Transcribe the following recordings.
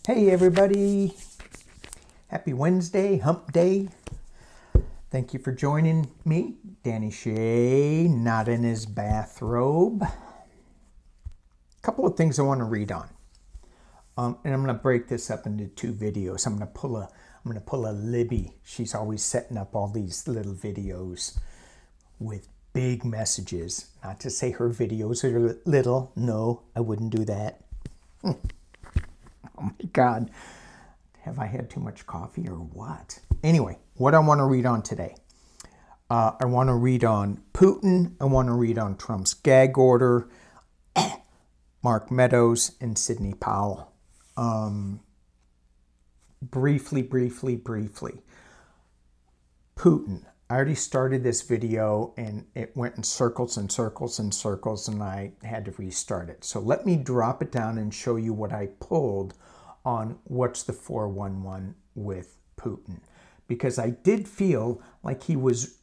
Hey everybody, happy Wednesday, hump day. Thank you for joining me, Danny Shay, not in his bathrobe. A couple of things I want to read on. And I'm going to break this up into two videos. I'm going to pull a Libby. She's always setting up all these little videos with big messages. Not to say her videos are little. No, I wouldn't do that. Oh my God, have I had too much coffee or what? Anyway, what I want to read on today. I want to read on Putin. I want to read on Trump's gag order, Mark Meadows, and Sidney Powell. Briefly. Putin. I already started this video and it went in circles and circles and circles and I had to restart it. So let me drop it down and show you what I pulled on what's the 411 with Putin. Because I did feel like he was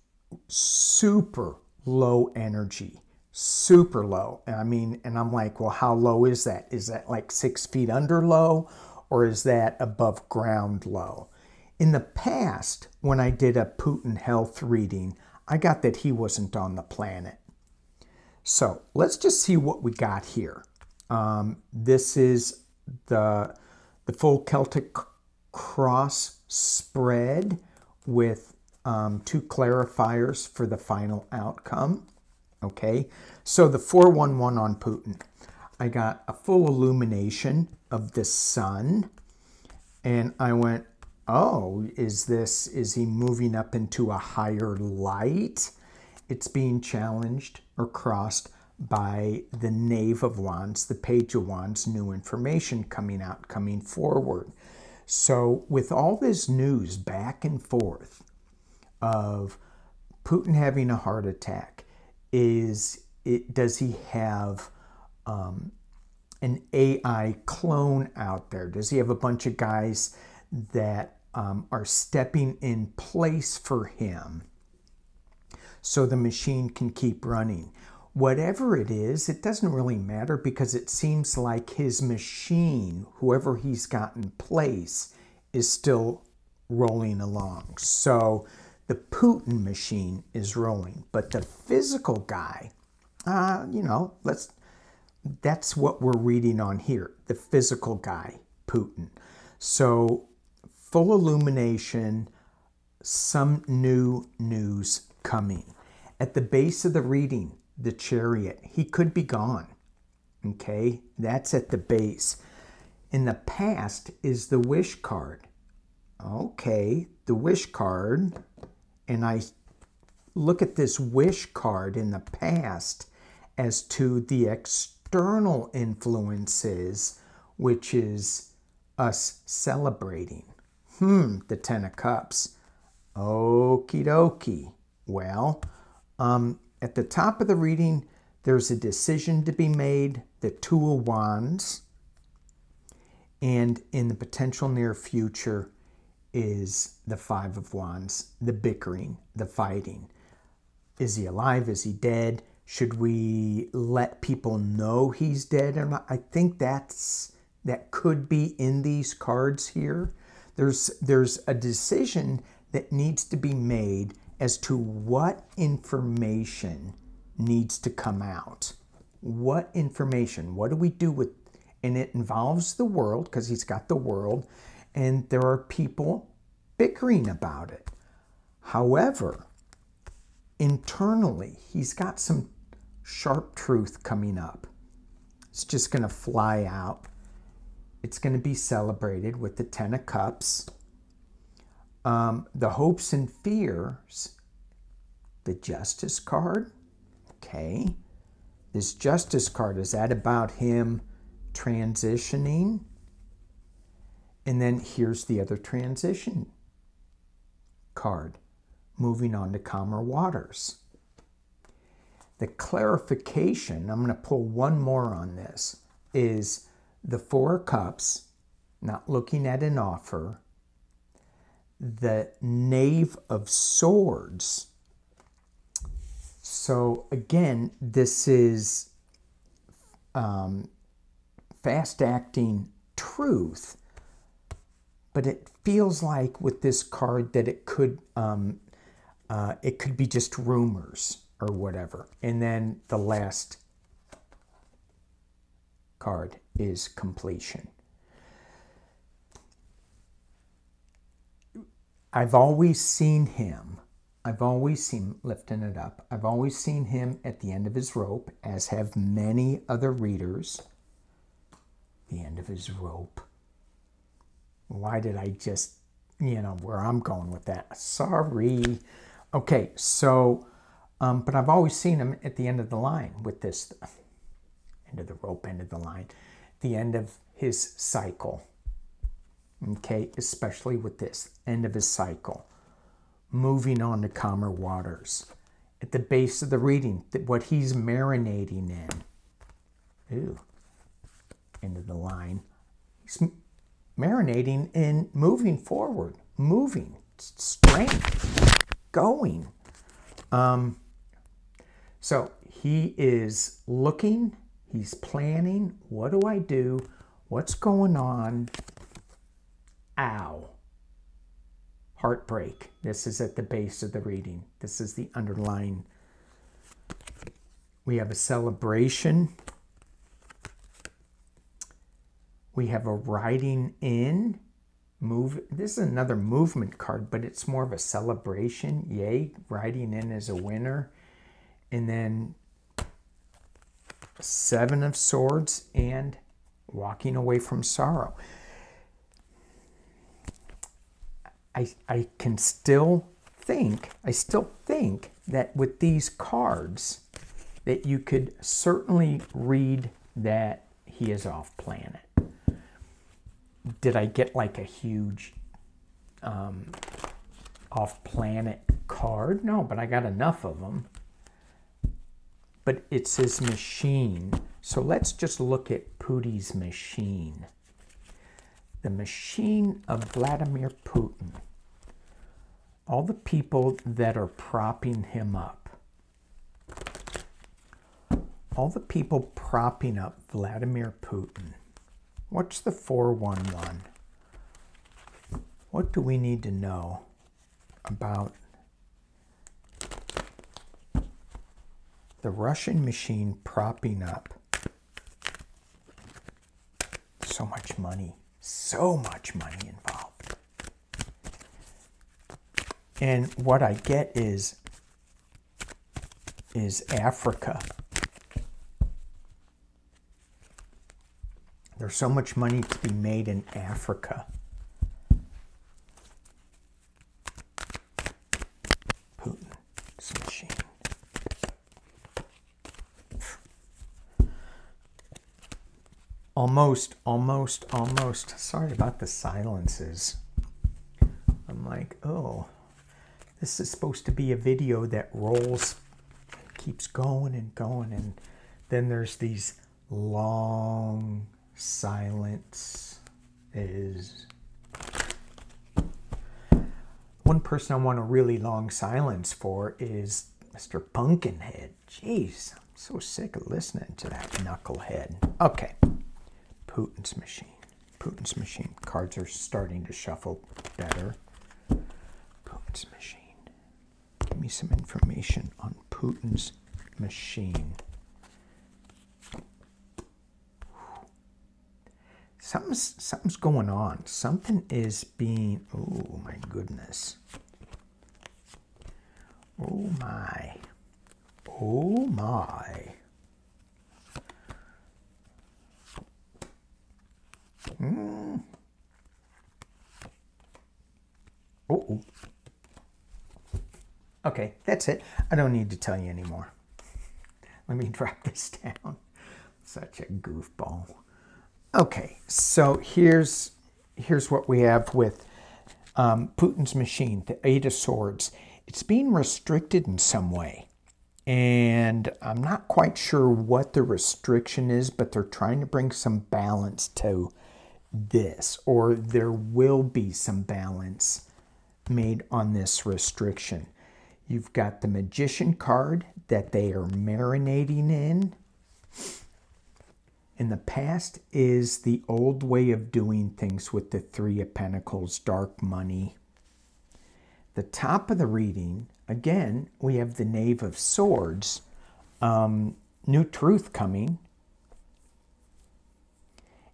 super low energy, super low. I mean, and I'm like, well, how low is that? Is that like 6 feet under low or is that above ground low? In the past, when I did a Putin health reading, I got that he wasn't on the planet. So let's just see what we got here. This is the full Celtic cross spread with 2 clarifiers for the final outcome. Okay, so the 411 on Putin. I got a full illumination of the sun, and I went, oh, is he moving up into a higher light? It's being challenged or crossed by the Knave of Wands, the Page of Wands, new information coming out, coming forward. So with all this news back and forth of Putin having a heart attack, does he have an AI clone out there? Does he have a bunch of guys that are stepping in place for him so the machine can keep running? Whatever it is, it doesn't really matter because it seems like his machine, whoever he's got in place, is still rolling along. So the Putin machine is rolling, but the physical guy, that's what we're reading on here, the physical guy, Putin. So full illumination, some new news coming. At the base of the reading, the Chariot, he could be gone. Okay, that's at the base. In the past is the Wish card. Okay, the Wish card, and I look at this Wish card in the past as to the external influences, which is us celebrating. The 10 of Cups. Okie dokie. Well, at the top of the reading, there's a decision to be made, the 2 of Wands, and in the potential near future is the 5 of Wands, the bickering, the fighting. Is he alive? Is he dead? Should we let people know he's dead or not? I think that could be in these cards here. There's a decision that needs to be made as to what information needs to come out. What information? What do we do with? And it involves the world, because he's got the world, and there are people bickering about it. However, internally, he's got some sharp truth coming up. It's just going to fly out. It's going to be celebrated with the 10 of Cups. The hopes and fears, the Justice card. Okay. This Justice card, is that about him transitioning? And then here's the other transition card, moving on to calmer waters. The clarification, I'm going to pull one more on this, is the 4 of Cups, not looking at an offer, the Knave of Swords. So again, this is fast-acting truth but it feels like with this card that it could be just rumors or whatever. And then the last card is completion. I've always seen him, lifting it up, I've always seen him at the end of his rope, as have many other readers. The end of his rope. Why did I just, you know, where I'm going with that? Sorry. Okay, so, but I've always seen him at the end of the line with this, end of the rope, end of the line, the end of his cycle. Okay, especially with this, end of his cycle. Moving on to calmer waters. At the base of the reading, what he's marinating in. Ooh, end of the line. He's marinating in moving forward, moving, strength, going. So he is looking, he's planning, what do I do? What's going on? Ow. Heartbreak. This is at the base of the reading. This is the underlying. We have a celebration. We have a riding in. This is another movement card, but it's more of a celebration. Yay, riding in as a winner. And then Seven of Swords and walking away from sorrow. I still think that with these cards that you could certainly read that he is off planet. Did I get like a huge off planet card? No, but I got enough of them. But it's his machine. So let's just look at Putin's machine. The machine of Vladimir Putin. All the people that are propping him up. All the people propping up Vladimir Putin. What's the 411? What do we need to know about the Russian machine propping up? So much money involved. And what I get is Africa. There's so much money to be made in Africa. Putin's machine. Almost. Sorry about the silences. I'm like, oh, this is supposed to be a video that rolls, keeps going and going, and then there's these long silences. One person I want a really long silence for is Mr. Pumpkinhead. Jeez, I'm so sick of listening to that knucklehead. Okay. Putin's machine. Putin's machine. Cards are starting to shuffle better. Putin's machine. Give me some information on Putin's machine. Something's going on. Something is being... Oh, my goodness. Oh, my. Oh, my. Oh. Okay, that's it. I don't need to tell you anymore. Let me drop this down. Such a goofball. Okay, so here's what we have with Putin's machine, the Eight of Swords. It's being restricted in some way. And I'm not quite sure what the restriction is, but they're trying to bring some balance to this, or there will be some balance made on this restriction. You've got the Magician card that they are marinating in. And the past is the old way of doing things with the Three of Pentacles, dark money. The top of the reading, again, we have the Knave of Swords, new truth coming.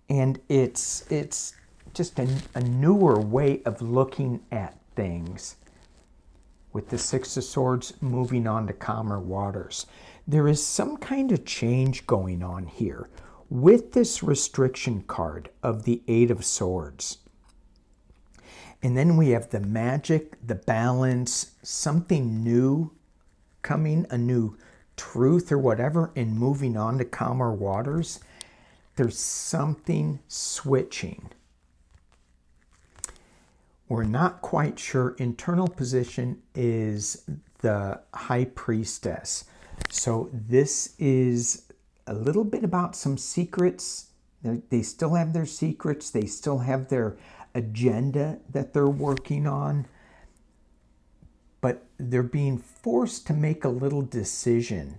And it's just a newer way of looking at things. With the Six of Swords moving on to calmer waters. There is some kind of change going on here with this restriction card of the Eight of Swords. And then we have the magic, the balance, something new coming, a new truth or whatever, and moving on to calmer waters. There's something switching. We're not quite sure. Internal position is the High Priestess. So this is a little bit about some secrets. They still have their secrets. They still have their agenda that they're working on. But they're being forced to make a little decision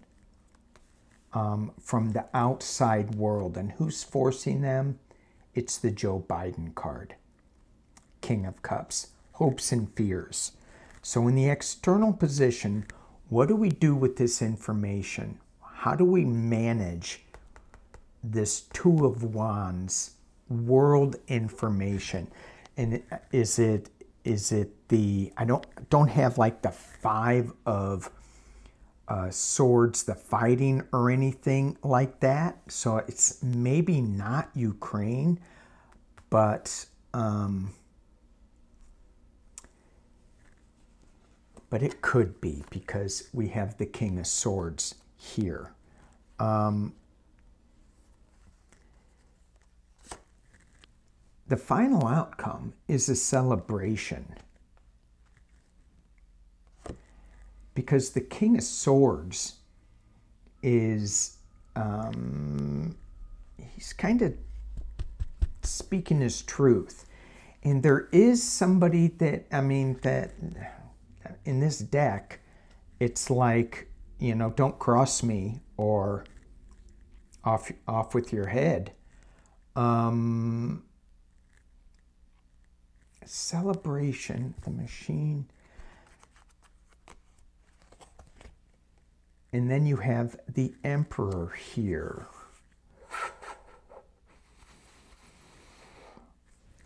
from the outside world. And who's forcing them? It's the Joe Biden card. King of Cups. Hopes and fears. So in the external position, what do we do with this information? How do we manage this Two of Wands world information? And is it the, I don't have like the Five of Swords, the fighting or anything like that. So it's maybe not Ukraine, but it could be, because we have the King of Swords here. The final outcome is a celebration. Because the King of Swords is, he's kind of speaking his truth. And there is somebody that, that in this deck, it's like, don't cross me, or off with your head. Celebration, the machine. And then you have the Emperor here.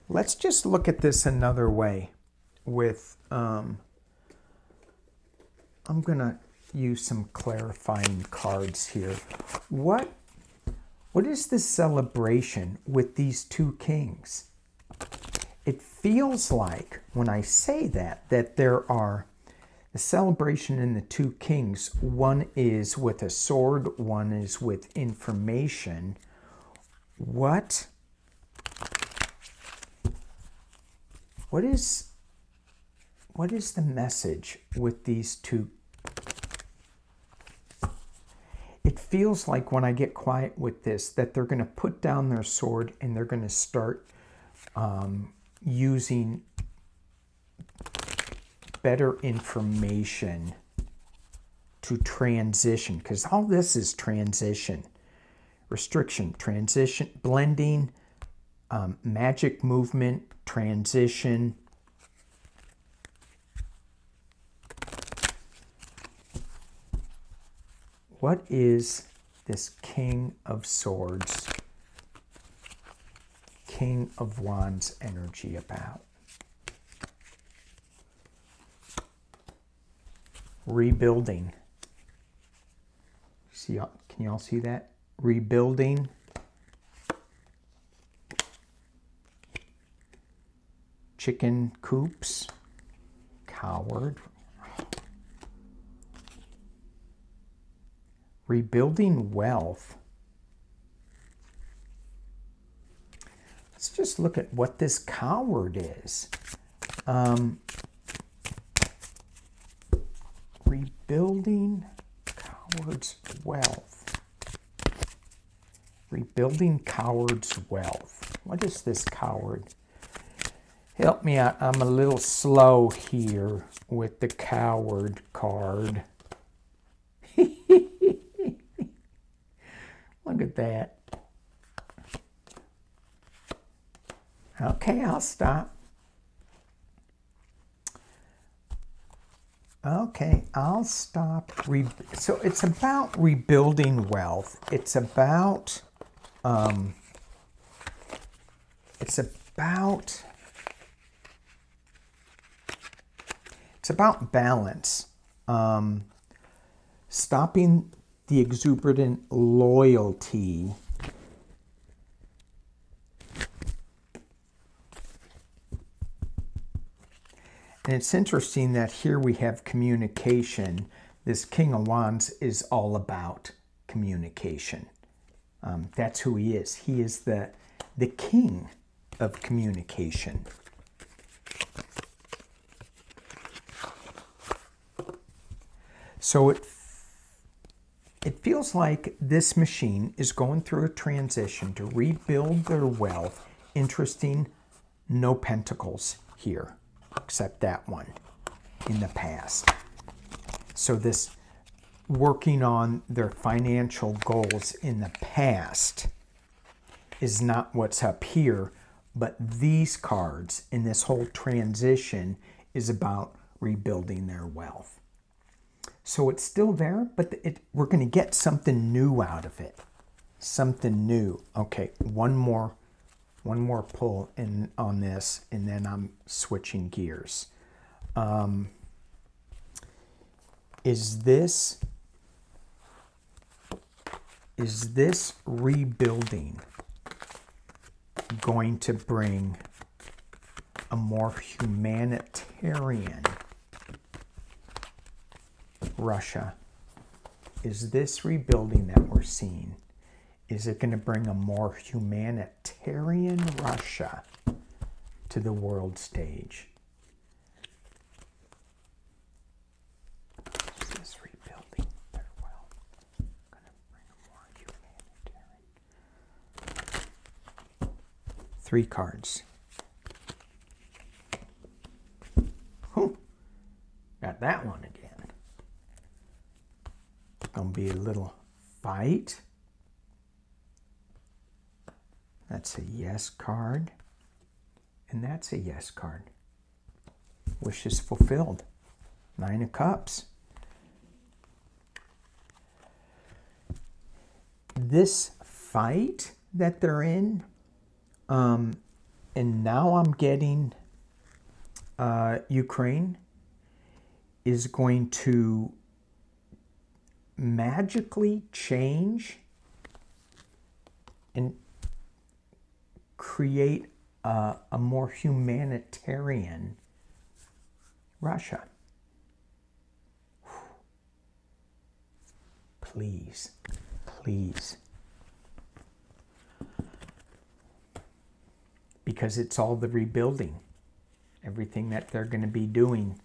Let's just look at this another way with, I'm going to use some clarifying cards here. What is the celebration with these two kings? It feels like, when I say that there are the celebration in the two kings. One is with a sword, one is with information. What is the message with these two? It feels like, when I get quiet with this, that they're going to put down their sword and they're going to start using better information to transition, because all this is transition, restriction, transition, blending, magic movement, transition. What is this King of Swords, King of Wands energy about? Rebuilding. See, can you all see that? Rebuilding. Chicken coops. Coward. Rebuilding wealth. Let's just look at what this coward is. Rebuilding coward's wealth. Rebuilding coward's wealth. What is this coward? Help me out. I'm a little slow here with the coward card. Look at that. Okay, I'll stop. Okay, I'll stop. So it's about rebuilding wealth. It's about balance. Stopping the exuberant loyalty. And it's interesting that here we have communication. This King of Wands is all about communication. That's who he is. He is the king of communication. So it feels like this machine is going through a transition to rebuild their wealth. Interesting, no pentacles here, except that one in the past. So this working on their financial goals in the past is not what's up here, but these cards in this whole transition is about rebuilding their wealth. So it's still there, but we're going to get something new out of it. Something new. Okay, one more pull in on this, and then I'm switching gears. Is this rebuilding going to bring a more humanitarian Russia? Is this rebuilding that we're seeing, is it going to bring a more humanitarian Russia to the world stage? Is this rebuilding their wealth going to bring a more humanitarian? 3 cards. Whew. Got that one again. Gonna be a little fight. That's a yes card. And that's a yes card. Wishes fulfilled. 9 of Cups. This fight that they're in, and now I'm getting Ukraine is going to magically change and create a more humanitarian Russia. Please, please. Because it's all the rebuilding, everything that they're going to be doing.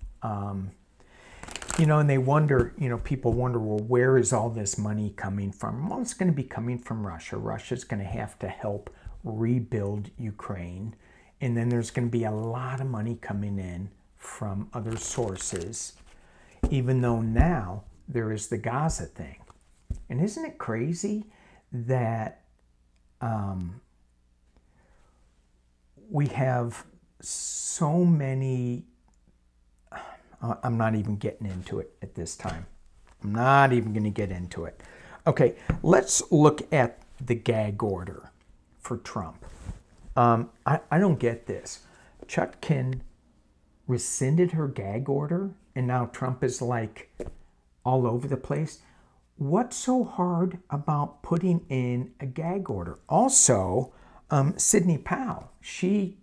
You know, and they wonder, you know, people wonder, well, where is all this money coming from? Well, it's going to be coming from Russia. Russia's going to have to help rebuild Ukraine. And then there's going to be a lot of money coming in from other sources, even though now there is the Gaza thing. And isn't it crazy that we have so many... I'm not even getting into it at this time. I'm not even going to get into it. Okay, let's look at the gag order for Trump. I don't get this. Chutkin rescinded her gag order, and now Trump is like all over the place. What's so hard about putting in a gag order? Also, Sidney Powell, she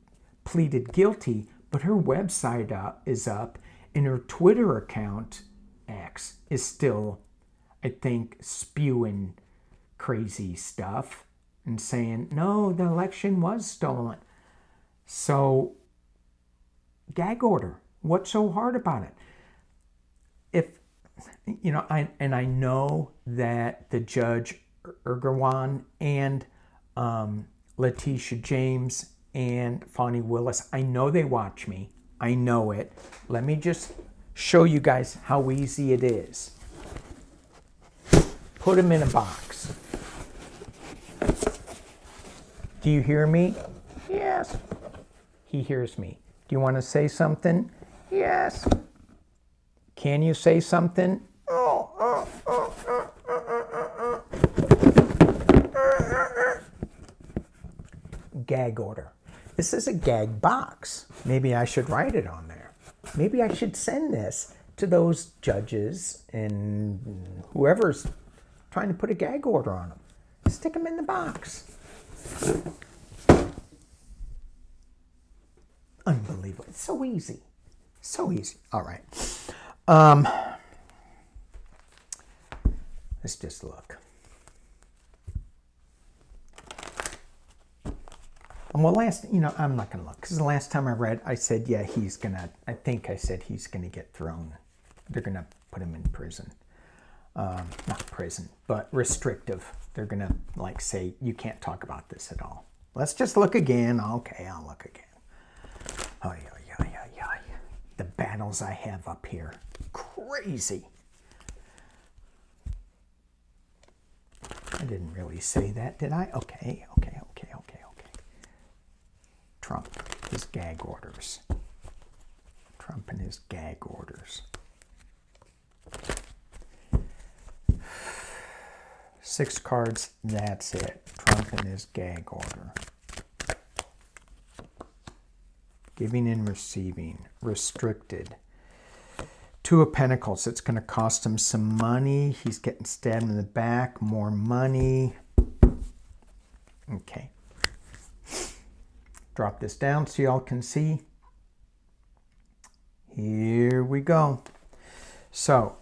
pleaded guilty, but her website is up. And her Twitter account, X, is still, I think, spewing crazy stuff and saying, no, the election was stolen. So, gag order. What's so hard about it? If, you know, I know that the Judge Ergwan and Letitia James and Fani Willis, I know they watch me. I know it. Let me just show you guys how easy it is. Put them in a box. Do you hear me? Yes. he hears me. Do you want to say something? Yes. Can you say something? Gag order. This is a gag box. Maybe I should write it on there. Maybe I should send this to those judges and whoever's trying to put a gag order on them. Stick them in the box. Unbelievable. It's so easy. So easy. All right. Let's just look. Well, I'm not going to look, because the last time I read, I said, yeah, I think I said he's going to get thrown. They're going to put him in prison. Not prison, but restrictive. They're going to, like, say, you can't talk about this at all. Let's just look again. Okay, I'll look again. Oh, yeah. The battles I have up here. Crazy. I didn't really say that, did I? Okay. Trump, his gag orders. Trump and his gag orders. 6 cards, that's it. Trump and his gag order. Giving and receiving, restricted. 2 of Pentacles, it's going to cost him some money. He's getting stabbed in the back, more money. Okay. Drop this down so y'all can see. Here we go. So,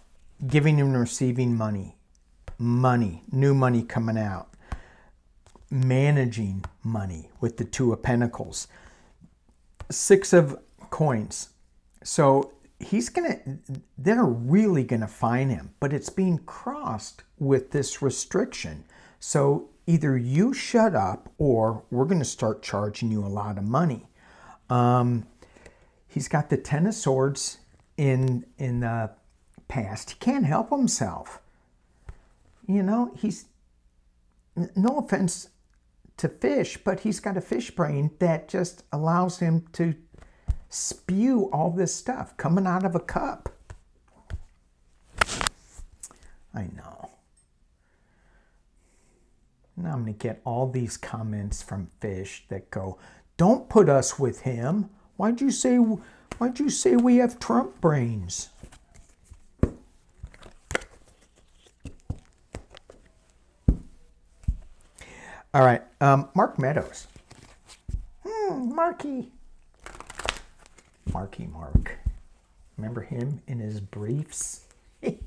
giving and receiving money. Money, new money coming out. Managing money with the 2 of Pentacles. 6 of Coins. So, they're really gonna fine him, but it's being crossed with this restriction. So, either you shut up or we're going to start charging you a lot of money. He's got the 10 of Swords in the past. He can't help himself. You know, he's, no offense to fish, but he's got a fish brain that just allows him to spew all this stuff coming out of a cup. I know. Now I'm going to get all these comments from fish that go, don't put us with him. Why'd you say we have Trump brains? All right, Mark Meadows. Marky Mark. Remember him in his briefs? Didn't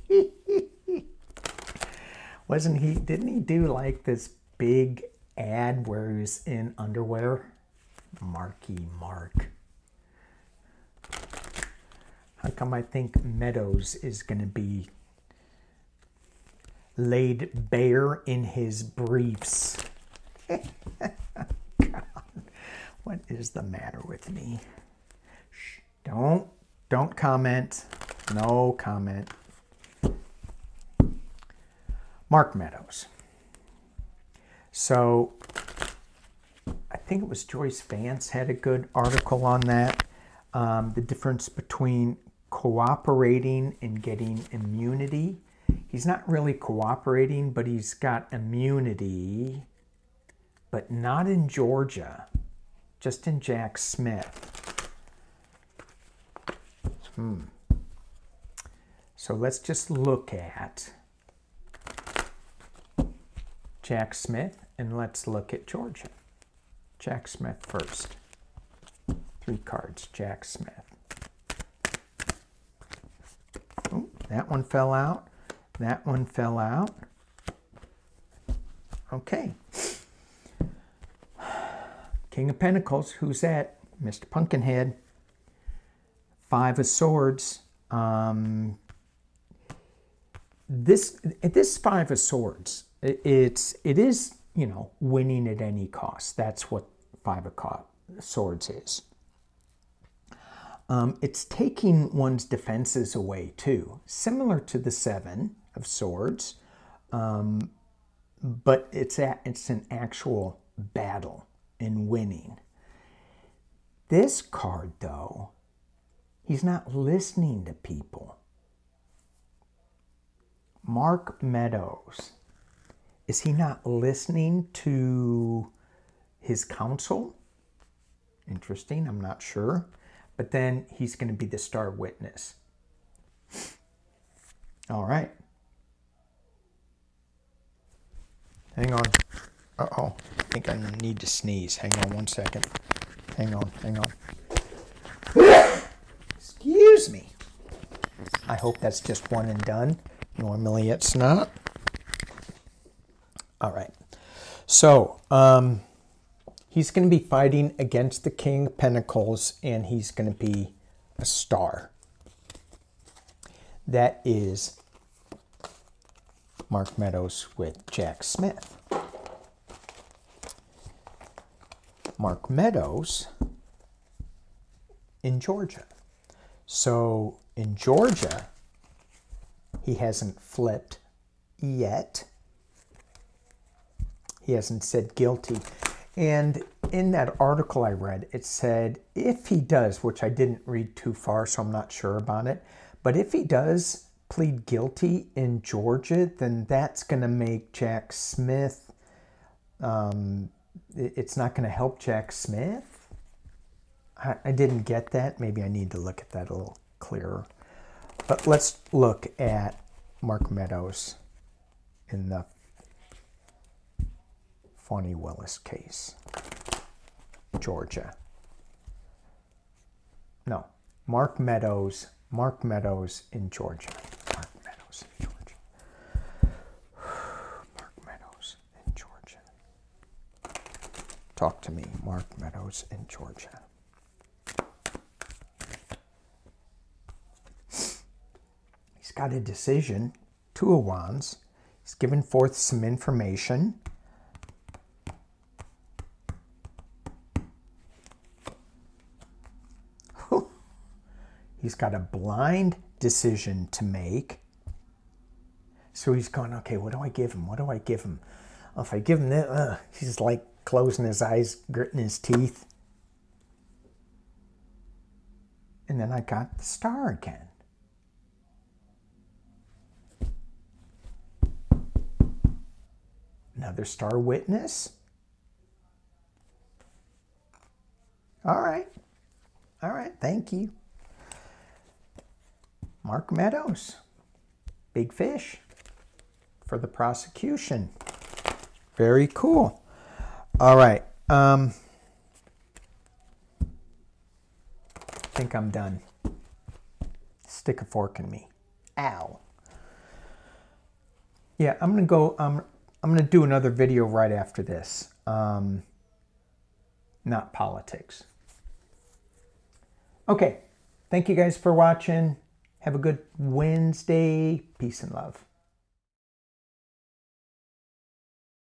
he do like this big ad where he was in underwear? Marky Mark. How come I think Meadows is going to be laid bare in his briefs? God, what is the matter with me? Shh, don't comment. No comment. Mark Meadows. So, I think it was Joyce Vance had a good article on that. The difference between cooperating and getting immunity. He's not really cooperating, but he's got immunity, but not in Georgia, just in Jack Smith. So let's just look at Jack Smith, and let's look at Georgia. Jack Smith first. 3 cards, Jack Smith. Oh, that one fell out. That one fell out. Okay. King of Pentacles, who's that? Mr. Pumpkinhead. 5 of Swords. This 5 of Swords, it is, you know, winning at any cost. That's what 5 of Swords is. It's taking one's defenses away too, similar to the 7 of Swords, but it's an actual battle and winning. This card, though, he's not listening to people. Mark Meadows. Is he not listening to his counsel? Interesting, I'm not sure. But then he's going to be the star witness. All right. Hang on. Uh-oh. I think I need to sneeze. Hang on one second. Hang on. Excuse me. I hope that's just one and done. Normally it's not. All right. So, he's going to be fighting against the King of Pentacles, and he's going to be a star. That is Mark Meadows with Jack Smith. Mark Meadows in Georgia. So in Georgia, he hasn't flipped yet. He hasn't said guilty. And in that article I read, it said if he does, which I didn't read too far, so I'm not sure about it, but if he does plead guilty in Georgia, then that's going to make Jack Smith, it's not going to help Jack Smith. I didn't get that. Maybe I need to look at that a little clearer. But let's look at Mark Meadows in the Fonnie Willis case. Georgia. No, Mark Meadows in Georgia. Mark Meadows in Georgia. Mark Meadows in Georgia. Talk to me, Mark Meadows in Georgia. He's got a decision, Two of Wands. He's given forth some information. He's got a blind decision to make. So he's going, okay, what do I give him? What do I give him? Oh, if I give him this, he's like closing his eyes, gritting his teeth. And then I got the star again. Another star witness. All right. All right, thank you. Mark Meadows, big fish for the prosecution. Very cool. All right. I think I'm done. Stick a fork in me. Ow. Yeah, I'm gonna go. I'm gonna do another video right after this. Not politics. Okay. Thank you guys for watching. Have a good Wednesday. Peace and love.